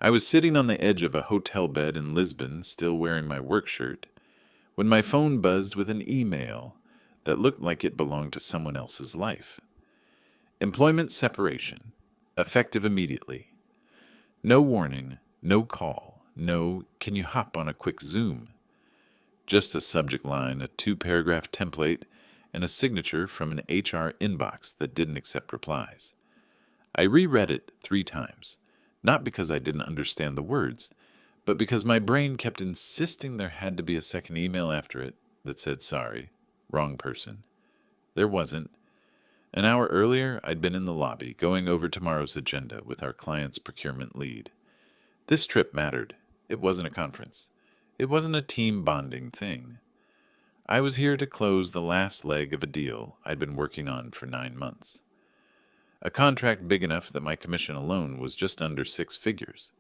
I was sitting on the edge of a hotel bed in Lisbon, still wearing my work shirt, when my phone buzzed with an email that looked like it belonged to someone else's life. Employment separation, effective immediately. No warning, no call, no, can you hop on a quick Zoom? Just a subject line, a 2-paragraph template, and a signature from an HR inbox that didn't accept replies. I reread it 3 times, not because I didn't understand the words, but because my brain kept insisting there had to be a second email after it that said sorry, wrong person. There wasn't. An hour earlier, I'd been in the lobby going over tomorrow's agenda with our client's procurement lead. This trip mattered. It wasn't a conference. It wasn't a team bonding thing. I was here to close the last leg of a deal I'd been working on for 9 months. A contract big enough that my commission alone was just under 6 figures.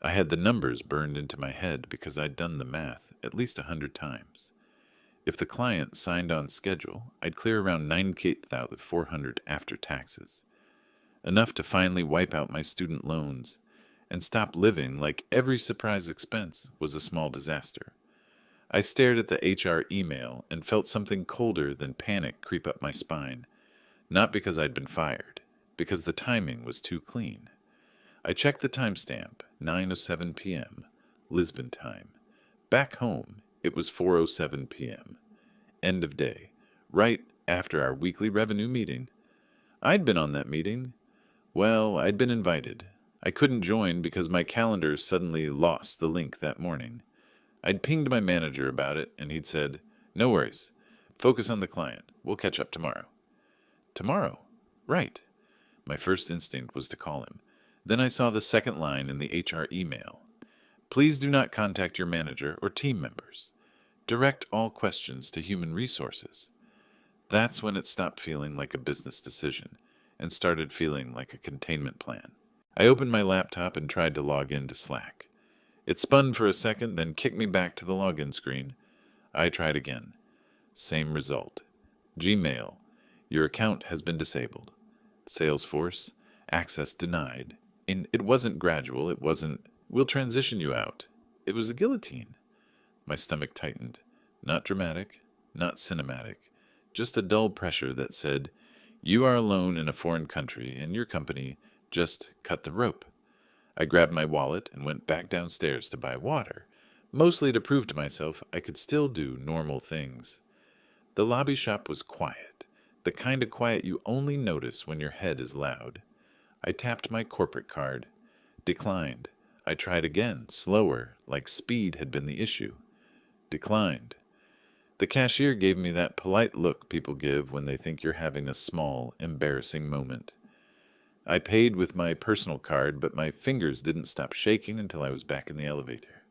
I had the numbers burned into my head because I'd done the math at least 100 times. If the client signed on schedule, I'd clear around $98,400 after taxes. Enough to finally wipe out my student loans and stop living like every surprise expense was a small disaster. I stared at the HR email and felt something colder than panic creep up my spine, not because I'd been fired, because the timing was too clean. I checked the timestamp, 9:07 p.m., Lisbon time. Back home, it was 4:07 p.m. End of day, right after our weekly revenue meeting. I'd been on that meeting. Well, I'd been invited. I couldn't join because my calendar suddenly lost the link that morning. I'd pinged my manager about it, and he'd said, "No worries. Focus on the client. We'll catch up tomorrow." Tomorrow? Right. My first instinct was to call him. Then I saw the second line in the HR email. Please do not contact your manager or team members. Direct all questions to human resources. That's when it stopped feeling like a business decision and started feeling like a containment plan. I opened my laptop and tried to log into Slack. It spun for a second, then kicked me back to the login screen. I tried again. Same result. Gmail. Your account has been disabled. Salesforce. Access denied. And it wasn't gradual. It wasn't, we'll transition you out. It was a guillotine. My stomach tightened. Not dramatic, not cinematic. Just a dull pressure that said, you are alone in a foreign country, and your company just cut the rope. I grabbed my wallet and went back downstairs to buy water, mostly to prove to myself I could still do normal things. The lobby shop was quiet, the kind of quiet you only notice when your head is loud. I tapped my corporate card. Declined. I tried again, slower, like speed had been the issue. Declined. The cashier gave me that polite look people give when they think you're having a small, embarrassing moment. I paid with my personal card, but my fingers didn't stop shaking until I was back in the elevator.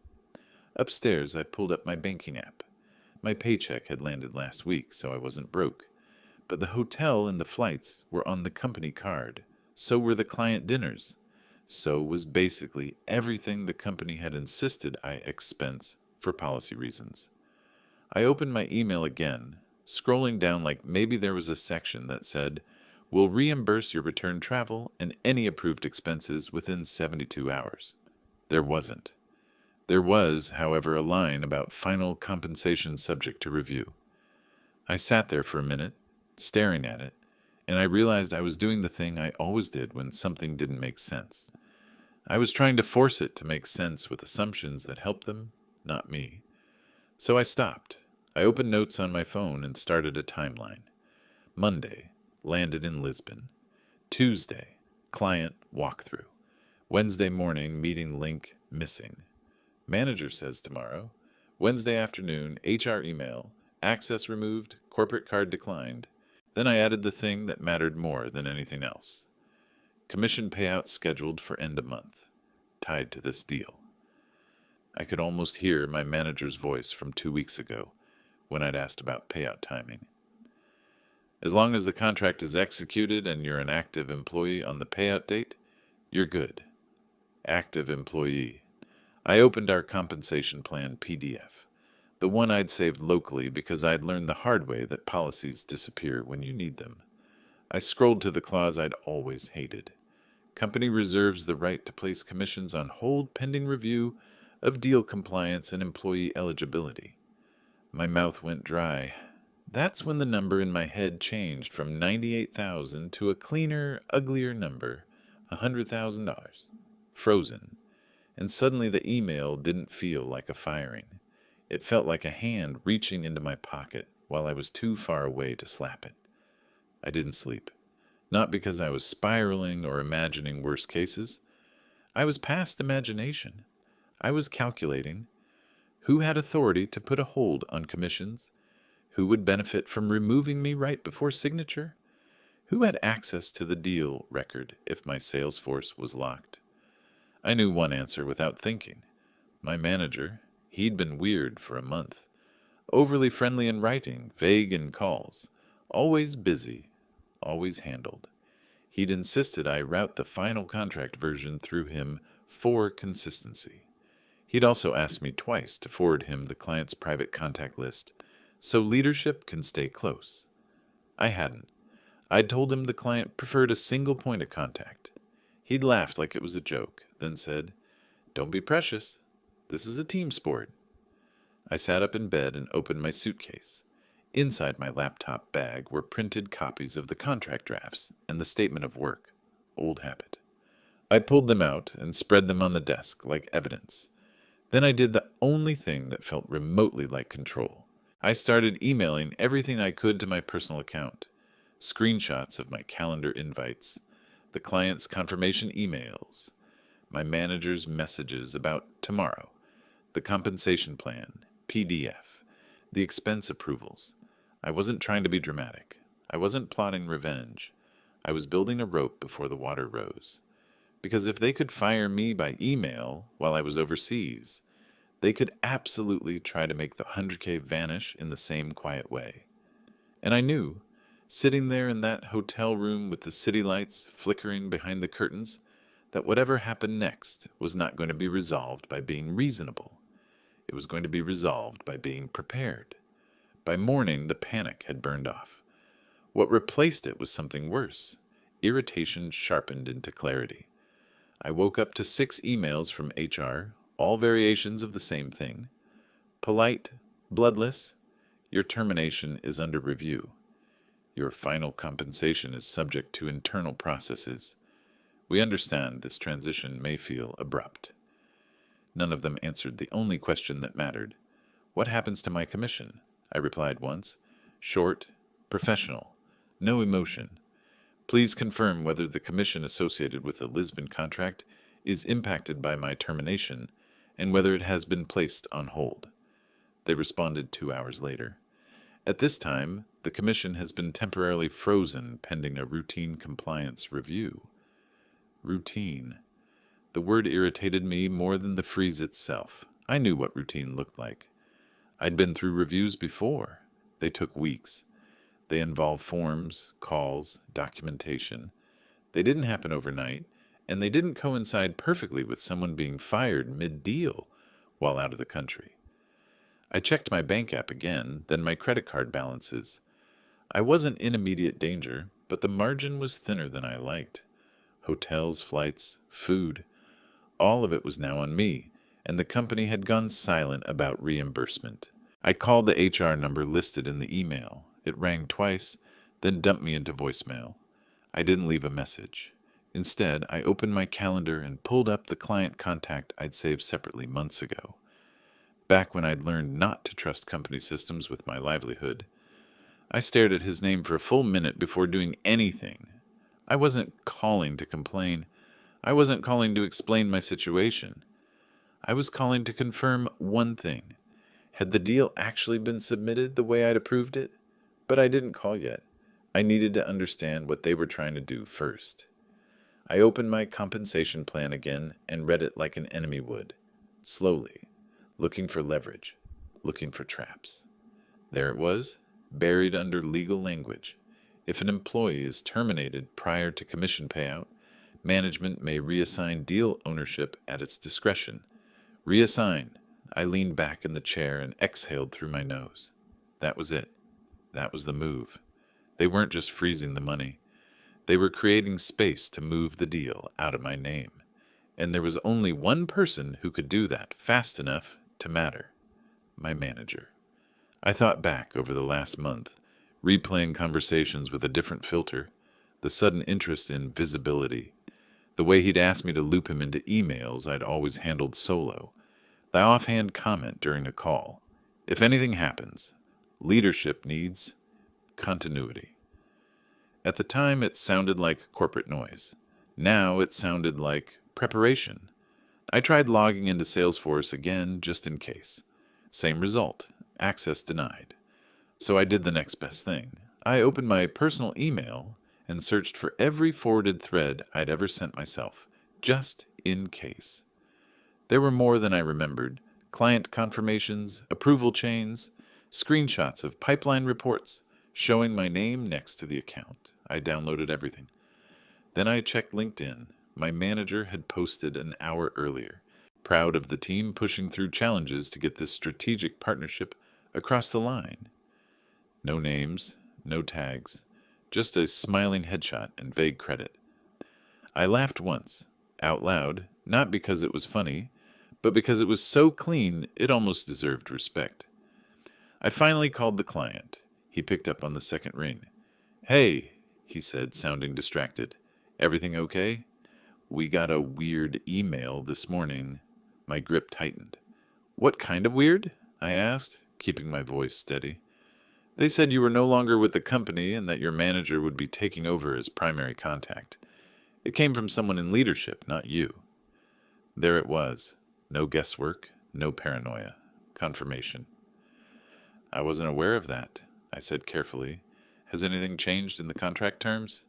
Upstairs, I pulled up my banking app. My paycheck had landed last week, so I wasn't broke. But the hotel and the flights were on the company card. So were the client dinners. So was basically everything the company had insisted I expense for policy reasons. I opened my email again, scrolling down like maybe there was a section that said, "We'll reimburse your return travel and any approved expenses within 72 hours. There wasn't. There was, however, a line about final compensation subject to review. I sat there for a minute, staring at it, and I realized I was doing the thing I always did when something didn't make sense. I was trying to force it to make sense with assumptions that helped them, not me. So I stopped. I opened notes on my phone and started a timeline. Monday, landed in Lisbon. Tuesday, client walkthrough. Wednesday morning, meeting link missing. Manager says tomorrow. Wednesday afternoon, HR email, access removed, corporate card declined. Then I added the thing that mattered more than anything else. Commission payout scheduled for end of month, tied to this deal. I could almost hear my manager's voice from 2 weeks ago when I'd asked about payout timing. As long as the contract is executed and you're an active employee on the payout date, you're good. Active employee. I opened our compensation plan PDF, the one I'd saved locally because I'd learned the hard way that policies disappear when you need them. I scrolled to the clause I'd always hated. Company reserves the right to place commissions on hold pending review of deal compliance and employee eligibility. My mouth went dry. That's when the number in my head changed from 98,000 to a cleaner, uglier number, $100,000. Frozen. And suddenly the email didn't feel like a firing. It felt like a hand reaching into my pocket while I was too far away to slap it. I didn't sleep. Not because I was spiraling or imagining worse cases. I was past imagination. I was calculating. Who had authority to put a hold on commissions? Who would benefit from removing me right before signature? Who had access to the deal record if my sales force was locked? I knew one answer without thinking. My manager. He'd been weird for a month. Overly friendly in writing, vague in calls. Always busy. Always handled. He'd insisted I route the final contract version through him for consistency. He'd also asked me twice to forward him the client's private contact list so leadership can stay close. I hadn't. I'd told him the client preferred a single point of contact. He'd laughed like it was a joke, then said, "Don't be precious. This is a team sport." I sat up in bed and opened my suitcase. Inside my laptop bag were printed copies of the contract drafts and the statement of work. Old habit. I pulled them out and spread them on the desk like evidence. Then I did the only thing that felt remotely like control. I started emailing everything I could to my personal account. Screenshots of my calendar invites, the client's confirmation emails, my manager's messages about tomorrow, the compensation plan, PDF, the expense approvals. I wasn't trying to be dramatic. I wasn't plotting revenge. I was building a rope before the water rose. Because if they could fire me by email while I was overseas, they could absolutely try to make the 100K vanish in the same quiet way. And I knew, sitting there in that hotel room with the city lights flickering behind the curtains, that whatever happened next was not going to be resolved by being reasonable. It was going to be resolved by being prepared. By morning, the panic had burned off. What replaced it was something worse. Irritation sharpened into clarity. I woke up to 6 emails from HR, all variations of the same thing. Polite, bloodless, your termination is under review. Your final compensation is subject to internal processes. We understand this transition may feel abrupt. None of them answered the only question that mattered. What happens to my commission? I replied once. Short, professional, no emotion. Please confirm whether the commission associated with the Lisbon contract is impacted by my termination and whether it has been placed on hold. They responded 2 hours later. At this time, the commission has been temporarily frozen pending a routine compliance review. Routine. The word irritated me more than the freeze itself. I knew what routine looked like. I'd been through reviews before. They took weeks. They involved forms, calls, documentation. They didn't happen overnight, and they didn't coincide perfectly with someone being fired mid-deal while out of the country. I checked my bank app again, then my credit card balances. I wasn't in immediate danger, but the margin was thinner than I liked. Hotels, flights, food. All of it was now on me, and the company had gone silent about reimbursement. I called the HR number listed in the email. It rang twice, then dumped me into voicemail. I didn't leave a message. Instead, I opened my calendar and pulled up the client contact I'd saved separately months ago. Back when I'd learned not to trust company systems with my livelihood. I stared at his name for a full minute before doing anything. I wasn't calling to complain. I wasn't calling to explain my situation. I was calling to confirm one thing. Had the deal actually been submitted the way I'd approved it? But I didn't call yet. I needed to understand what they were trying to do first. I opened my compensation plan again and read it like an enemy would. Slowly. Looking for leverage. Looking for traps. There it was, buried under legal language. If an employee is terminated prior to commission payout, management may reassign deal ownership at its discretion. Reassign. I leaned back in the chair and exhaled through my nose. That was it. That was the move. They weren't just freezing the money. They were creating space to move the deal out of my name, and there was only one person who could do that fast enough to matter: my manager. I thought back over the last month, replaying conversations with a different filter, the sudden interest in visibility, the way he'd asked me to loop him into emails I'd always handled solo, the offhand comment during a call: if anything happens, leadership needs continuity. At the time, it sounded like corporate noise. Now it sounded like preparation. I tried logging into Salesforce again just in case. Same result: access denied. So I did the next best thing. I opened my personal email and searched for every forwarded thread I'd ever sent myself, just in case. There were more than I remembered: client confirmations, approval chains, screenshots of pipeline reports showing my name next to the account. I downloaded everything. Then I checked LinkedIn. My manager had posted an hour earlier, proud of the team pushing through challenges to get this strategic partnership across the line. No names, no tags, just a smiling headshot and vague credit. I laughed once, out loud, not because it was funny, but because it was so clean it almost deserved respect. I finally called the client. He picked up on the second ring. "Hey," he said, sounding distracted. "Everything okay? We got a weird email this morning." My grip tightened. "What kind of weird?" I asked, keeping my voice steady. "They said you were no longer with the company and that your manager would be taking over as primary contact. It came from someone in leadership, not you." There it was. No guesswork, no paranoia. Confirmation. "I wasn't aware of that," I said carefully. "Has anything changed in the contract terms?"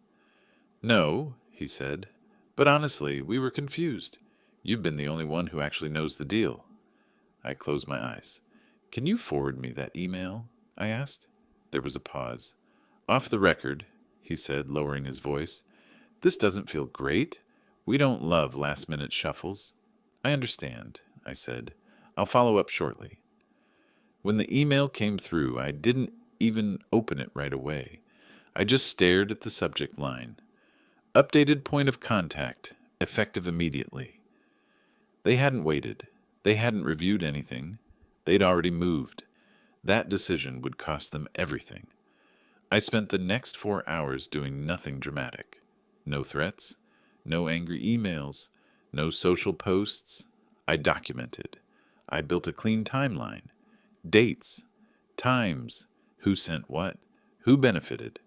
"No," he said. "But honestly, we were confused. You've been the only one who actually knows the deal." I closed my eyes. "Can you forward me that email?" I asked. There was a pause. "Off the record," he said, lowering his voice. "This doesn't feel great. We don't love last-minute shuffles." "I understand," I said. "I'll follow up shortly." When the email came through, I didn't even open it right away. I just stared at the subject line. Updated point of contact, effective immediately. They hadn't waited. They hadn't reviewed anything. They'd already moved. That decision would cost them everything. I spent the next 4 hours doing nothing dramatic. No threats, no angry emails, no social posts. I documented. I built a clean timeline. Dates, times, who sent what, who benefited.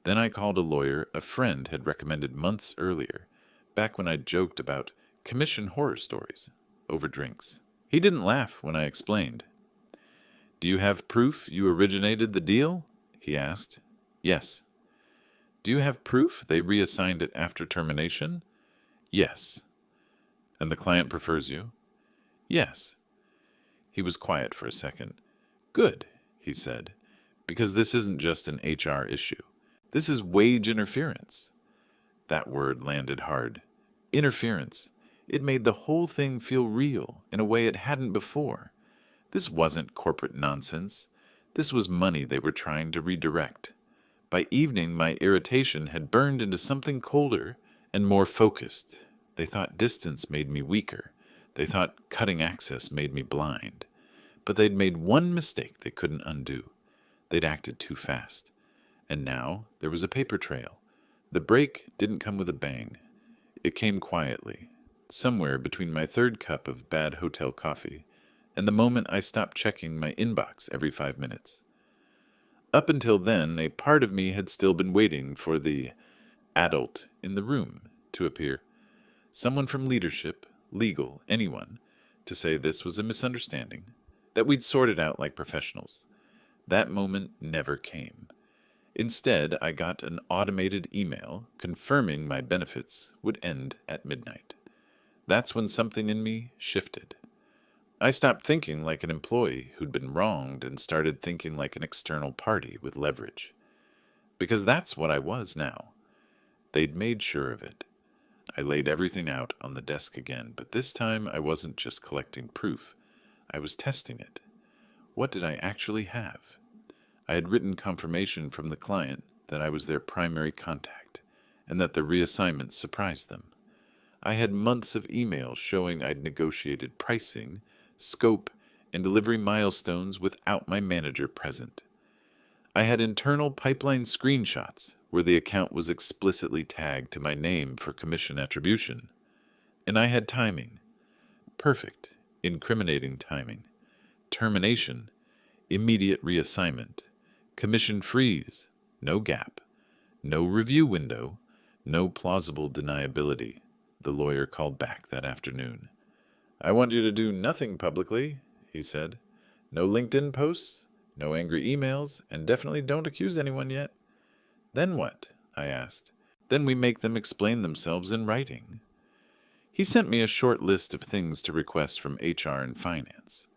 Then I called a lawyer a friend had recommended months earlier, back when I'd joked about commission horror stories over drinks. He didn't laugh when I explained. "Do you have proof you originated the deal?" he asked. "Yes." "Do you have proof they reassigned it after termination?" "Yes." "And the client prefers you?" "Yes." He was quiet for a second. "Good," he said, "because this isn't just an HR issue. This is wage interference." That word landed hard. Interference. It made the whole thing feel real in a way it hadn't before. This wasn't corporate nonsense. This was money they were trying to redirect. By evening, my irritation had burned into something colder and more focused. They thought distance made me weaker. They thought cutting access made me blind. But they'd made one mistake they couldn't undo. They'd acted too fast. And now there was a paper trail. The break didn't come with a bang. It came quietly, somewhere between my third cup of bad hotel coffee and the moment I stopped checking my inbox every 5 minutes. Up until then, a part of me had still been waiting for the adult in the room to appear. Someone from leadership, legal, anyone, to say this was a misunderstanding, that we'd sort it out like professionals. That moment never came. Instead, I got an automated email confirming my benefits would end at midnight. That's when something in me shifted. I stopped thinking like an employee who'd been wronged and started thinking like an external party with leverage. Because that's what I was now. They'd made sure of it. I laid everything out on the desk again, but this time I wasn't just collecting proof. I was testing it. What did I actually have? I had written confirmation from the client that I was their primary contact, and that the reassignment surprised them. I had months of emails showing I'd negotiated pricing, scope, and delivery milestones without my manager present. I had internal pipeline screenshots where the account was explicitly tagged to my name for commission attribution. And I had timing. Perfect, incriminating timing. Termination, immediate reassignment. Commission freeze, no gap. No review window, no plausible deniability. The lawyer called back that afternoon. I want you to do nothing publicly, he said. No LinkedIn posts, no angry emails, and definitely don't accuse anyone yet. Then what? I asked. Then we make them explain themselves in writing. He sent me a short list of things to request from HR and finance.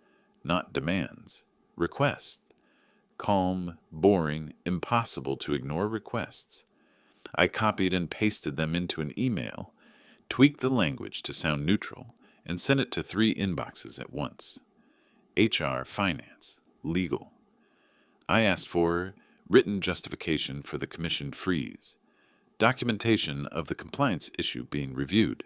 Not demands. Requests. Calm, boring, impossible to ignore requests. I copied and pasted them into an email, tweaked the language to sound neutral, and sent it to 3 inboxes at once. HR, finance, legal. I asked for written justification for the commission freeze, documentation of the compliance issue being reviewed,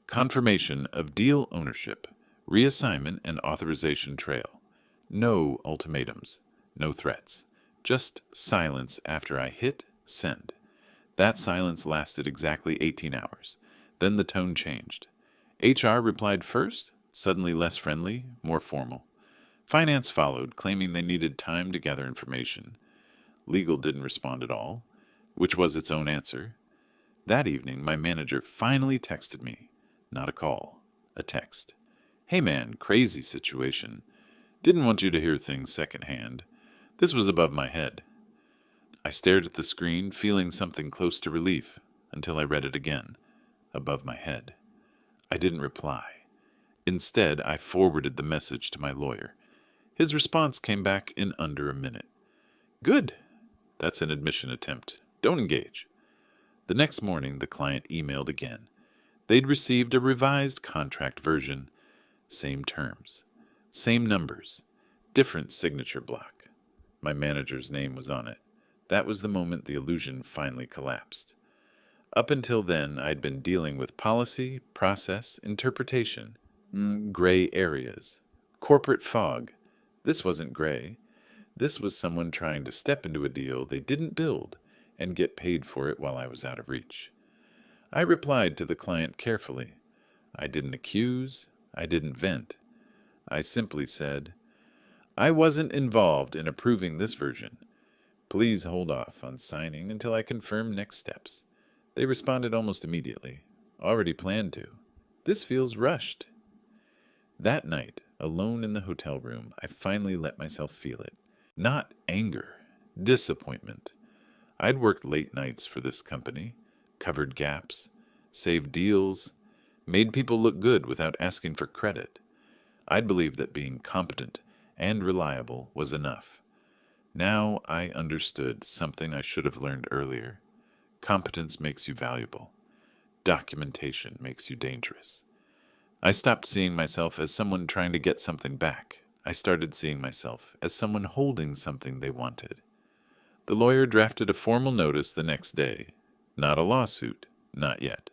confirmation of deal ownership, reassignment and authorization trail. No ultimatums, no threats, just silence after I hit send. That silence lasted exactly 18 hours. Then the tone changed. HR replied first, suddenly less friendly, more formal. Finance followed, claiming they needed time to gather information. Legal didn't respond at all, which was its own answer. That evening, my manager finally texted me. Not a call, a text. Hey man, crazy situation. Didn't want you to hear things secondhand. This was above my head. I stared at the screen, feeling something close to relief, until I read it again, above my head. I didn't reply. Instead, I forwarded the message to my lawyer. His response came back in under a minute. Good. That's an admission attempt. Don't engage. The next morning, the client emailed again. They'd received a revised contract version. Same terms. Same numbers. Different signature block. My manager's name was on it. That was the moment the illusion finally collapsed. Up until then, I'd been dealing with policy, process, interpretation, gray areas, corporate fog. This wasn't gray. This was someone trying to step into a deal they didn't build and get paid for it while I was out of reach. I replied to the client carefully. I didn't accuse. I didn't vent. I simply said, I wasn't involved in approving this version. Please hold off on signing until I confirm next steps. They responded almost immediately. Already planned to. This feels rushed. That night, alone in the hotel room, I finally let myself feel it. Not anger, disappointment. I'd worked late nights for this company, covered gaps, saved deals, made people look good without asking for credit. I'd believed that being competent and reliable was enough. Now I understood something I should have learned earlier. Competence makes you valuable. Documentation makes you dangerous. I stopped seeing myself as someone trying to get something back. I started seeing myself as someone holding something they wanted. The lawyer drafted a formal notice the next day. Not a lawsuit, not yet.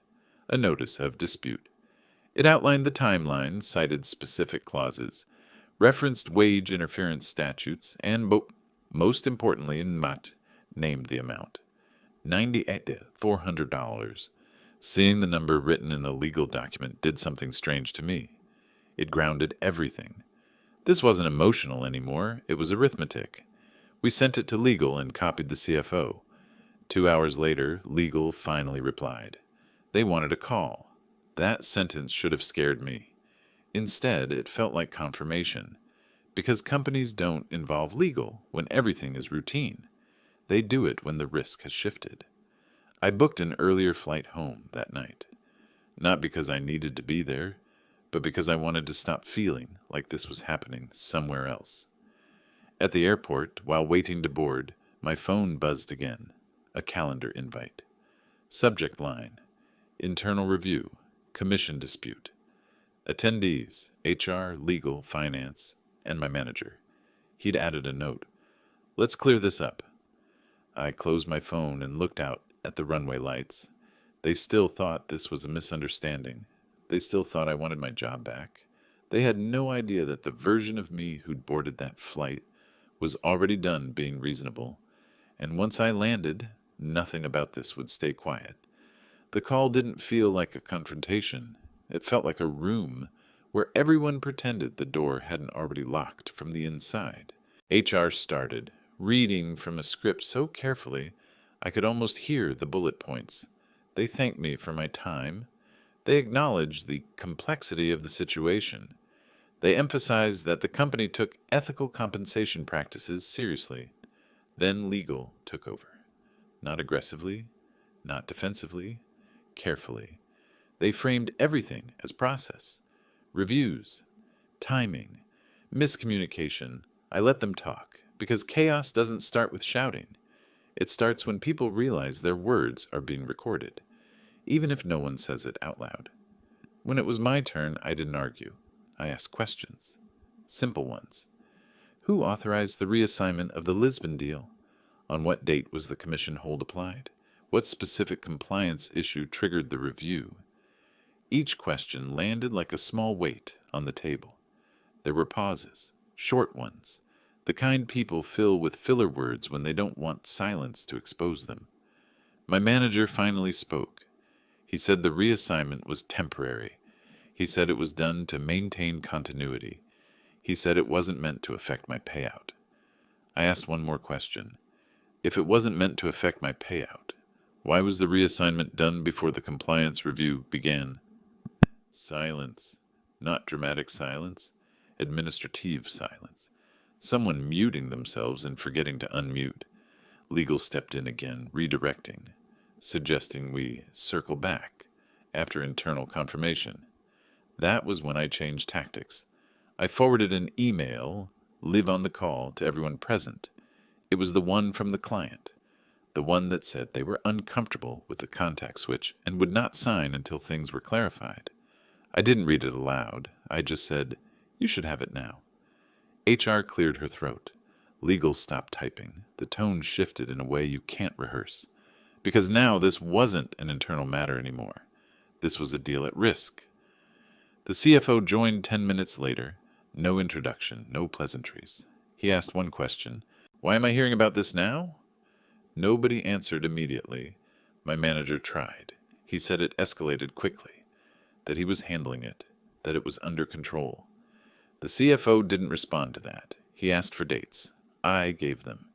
A notice of dispute. It outlined the timeline, cited specific clauses, referenced wage interference statutes, and most importantly, named the amount. $9,400. Seeing the number written in a legal document did something strange to me. It grounded everything. This wasn't emotional anymore, it was arithmetic. We sent it to legal and copied the CFO. 2 hours later, legal finally replied. They wanted a call. That sentence should have scared me. Instead, it felt like confirmation. Because companies don't involve legal when everything is routine. They do it when the risk has shifted. I booked an earlier flight home that night. Not because I needed to be there, but because I wanted to stop feeling like this was happening somewhere else. At the airport, while waiting to board, my phone buzzed again. A calendar invite. Subject line. Internal review. Commission dispute. Attendees, HR, legal, finance, and my manager. He'd added a note. Let's clear this up. I closed my phone and looked out at the runway lights. They still thought this was a misunderstanding. They still thought I wanted my job back. They had no idea that the version of me who'd boarded that flight was already done being reasonable. And once I landed, nothing about this would stay quiet. The call didn't feel like a confrontation. It felt like a room where everyone pretended the door hadn't already locked from the inside. HR started, reading from a script so carefully I could almost hear the bullet points. They thanked me for my time. They acknowledged the complexity of the situation. They emphasized that the company took ethical compensation practices seriously. Then legal took over. Not aggressively, not defensively, carefully. They framed everything as process. Reviews, timing, miscommunication. I let them talk, because chaos doesn't start with shouting. It starts when people realize their words are being recorded, even if no one says it out loud. When it was my turn, I didn't argue. I asked questions. Simple ones. Who authorized the reassignment of the Lisbon deal? On what date was the commission hold applied? What specific compliance issue triggered the review? Each question landed like a small weight on the table. There were pauses, short ones, the kind people fill with filler words when they don't want silence to expose them. My manager finally spoke. He said the reassignment was temporary. He said it was done to maintain continuity. He said it wasn't meant to affect my payout. I asked one more question. If it wasn't meant to affect my payout, why was the reassignment done before the compliance review began? Silence. Not dramatic silence. Administrative silence. Someone muting themselves and forgetting to unmute. Legal stepped in again, redirecting, suggesting we circle back after internal confirmation. That was when I changed tactics. I forwarded an email, live on the call, to everyone present. It was the one from the client, the one that said they were uncomfortable with the contact switch and would not sign until things were clarified. I didn't read it aloud. I just said, "You should have it now." HR cleared her throat. Legal stopped typing. The tone shifted in a way you can't rehearse. Because now this wasn't an internal matter anymore. This was a deal at risk. The CFO joined 10 minutes later. No introduction, no pleasantries. He asked one question. "Why am I hearing about this now?" Nobody answered immediately. My manager tried. He said it escalated quickly, that he was handling it, that it was under control. The CFO didn't respond to that. He asked for dates. I gave them.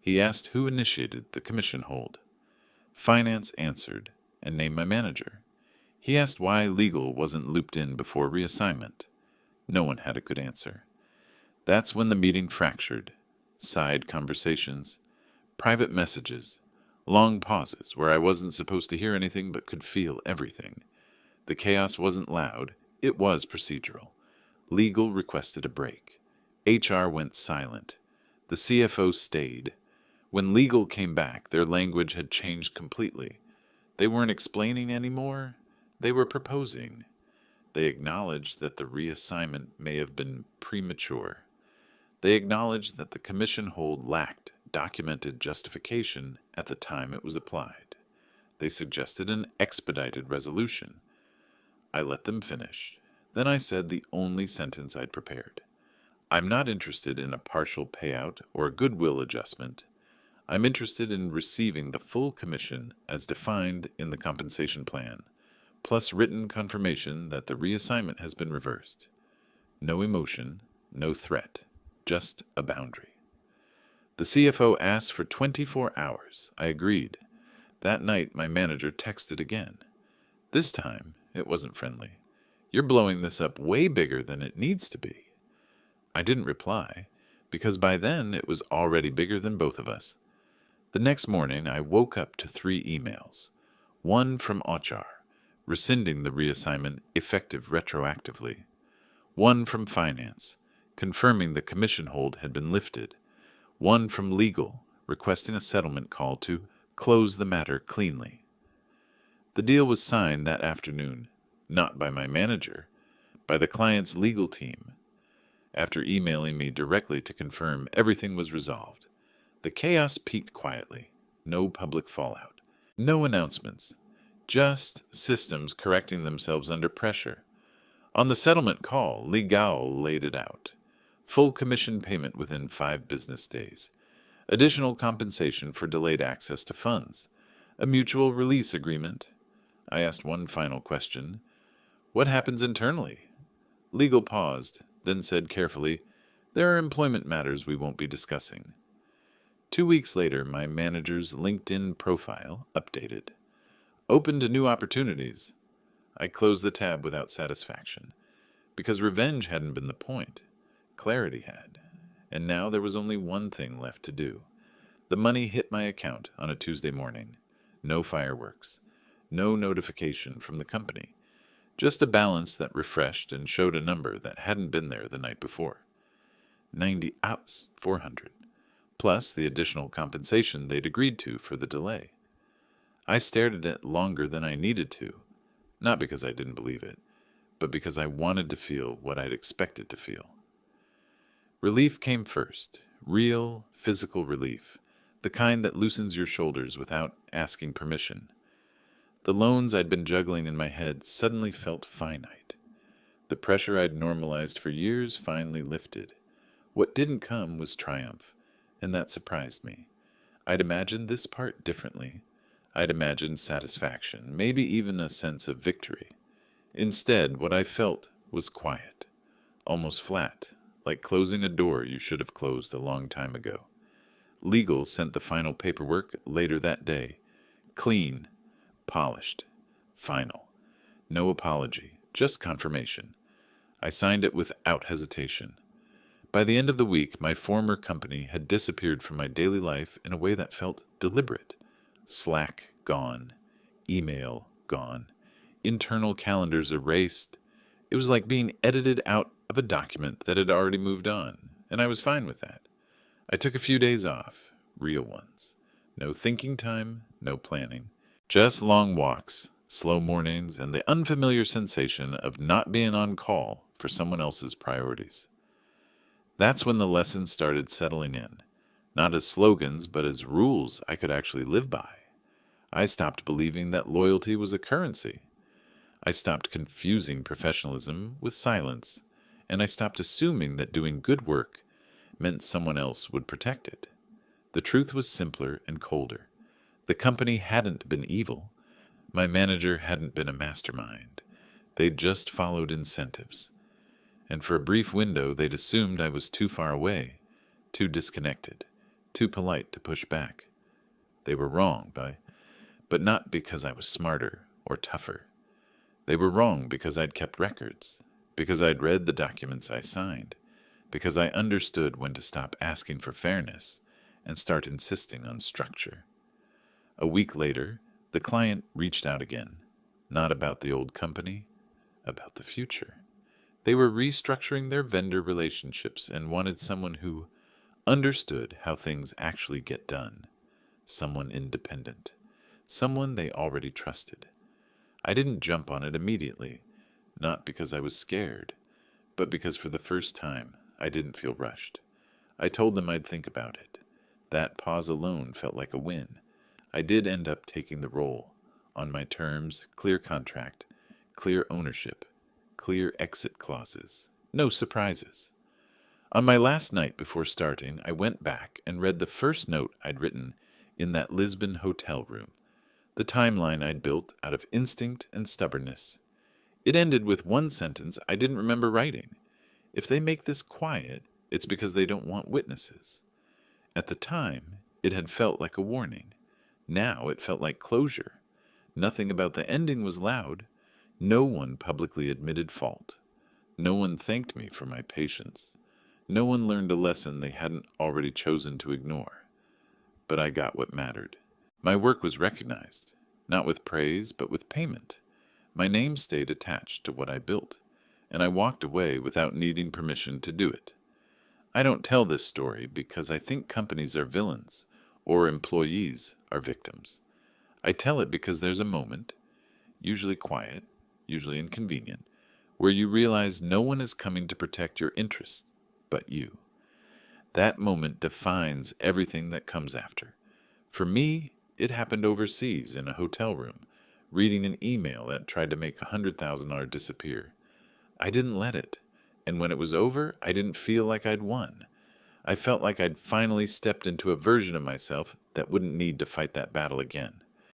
He asked who initiated the commission hold. Finance answered and named my manager. He asked why legal wasn't looped in before reassignment. No one had a good answer. That's when the meeting fractured. Side conversations, private messages, long pauses where I wasn't supposed to hear anything but could feel everything. The chaos wasn't loud. It was procedural. Legal requested a break. HR went silent. The CFO stayed. When legal came back, their language had changed completely. They weren't explaining anymore. They were proposing. They acknowledged that the reassignment may have been premature. They acknowledged that the commission hold lacked documented justification at the time it was applied. They suggested an expedited resolution. I let them finish. Then I said the only sentence I'd prepared. I'm not interested in a partial payout or a goodwill adjustment. I'm interested in receiving the full commission as defined in the compensation plan, plus written confirmation that the reassignment has been reversed. No emotion, no threat, just a boundary. The CFO asked for 24 hours. I agreed. That night, my manager texted again. This time, it wasn't friendly. "You're blowing this up way bigger than it needs to be." I didn't reply, because by then it was already bigger than both of us. The next morning, I woke up to 3 emails. One from HR, rescinding the reassignment effective retroactively. One from Finance, confirming the commission hold had been lifted. One from Legal, requesting a settlement call to close the matter cleanly. The deal was signed that afternoon, not by my manager, by the client's legal team. After emailing me directly to confirm everything was resolved, the chaos peaked quietly, no public fallout. No announcements, just systems correcting themselves under pressure. On the settlement call, Legal laid it out. Full commission payment within 5 business days. Additional compensation for delayed access to funds. A mutual release agreement. I asked one final question. What happens internally? Legal paused, then said carefully, There are employment matters we won't be discussing. 2 weeks later, my manager's LinkedIn profile updated. Open to new opportunities. I closed the tab without satisfaction, because revenge hadn't been the point. Clarity had. And now there was only one thing left to do. The money hit my account on a Tuesday morning. No fireworks. No notification from the company. Just a balance that refreshed and showed a number that hadn't been there the night before. 90 outs, 400. Plus the additional compensation they'd agreed to for the delay. I stared at it longer than I needed to, not because I didn't believe it, but because I wanted to feel what I'd expected to feel. Relief came first, real, physical relief, the kind that loosens your shoulders without asking permission. The loans I'd been juggling in my head suddenly felt finite. The pressure I'd normalized for years finally lifted. What didn't come was triumph, and that surprised me. I'd imagined this part differently. I'd imagined satisfaction, maybe even a sense of victory. Instead, what I felt was quiet, almost flat, like closing a door you should have closed a long time ago. Legal sent the final paperwork later that day. Clean, polished, final. No apology, just confirmation. I signed it without hesitation. By the end of the week, my former company had disappeared from my daily life in a way that felt deliberate. Slack gone. Email gone. Internal calendars erased. It was like being edited out of a document that had already moved on, and I was fine with that. I took a few days off, real ones. No thinking time, no planning. Just long walks, slow mornings, and the unfamiliar sensation of not being on call for someone else's priorities. That's when the lessons started settling in, not as slogans, but as rules I could actually live by. I stopped believing that loyalty was a currency. I stopped confusing professionalism with silence, and I stopped assuming that doing good work meant someone else would protect it. The truth was simpler and colder. The company hadn't been evil. My manager hadn't been a mastermind. They'd just followed incentives. And for a brief window, they'd assumed I was too far away, too disconnected, too polite to push back. They were wrong, but not because I was smarter or tougher. They were wrong because I'd kept records, because I'd read the documents I signed, because I understood when to stop asking for fairness and start insisting on structure. A week later, the client reached out again, not about the old company, about the future. They were restructuring their vendor relationships and wanted someone who understood how things actually get done, someone independent, someone they already trusted. I didn't jump on it immediately, not because I was scared, but because for the first time I didn't feel rushed. I told them I'd think about it. That pause alone felt like a win. I did end up taking the role, on my terms, clear contract, clear ownership, clear exit clauses, no surprises. On my last night before starting, I went back and read the first note I'd written in that Lisbon hotel room, the timeline I'd built out of instinct and stubbornness. It ended with one sentence I didn't remember writing. If they make this quiet, it's because they don't want witnesses. At the time, it had felt like a warning. Now it felt like closure. Nothing about the ending was loud. No one publicly admitted fault. No one thanked me for my patience. No one learned a lesson they hadn't already chosen to ignore. But I got what mattered. My work was recognized, not with praise, but with payment. My name stayed attached to what I built, and I walked away without needing permission to do it. I don't tell this story because I think companies are villains, or employees are victims. I tell it because there's a moment, usually quiet, usually inconvenient, where you realize no one is coming to protect your interests but you. That moment defines everything that comes after. For me, It happened overseas in a hotel room, reading an email that tried to make $100,000 disappear. I didn't let it, and when it was over, I didn't feel like I'd won. I felt like I'd finally stepped into a version of myself that wouldn't need to fight that battle again.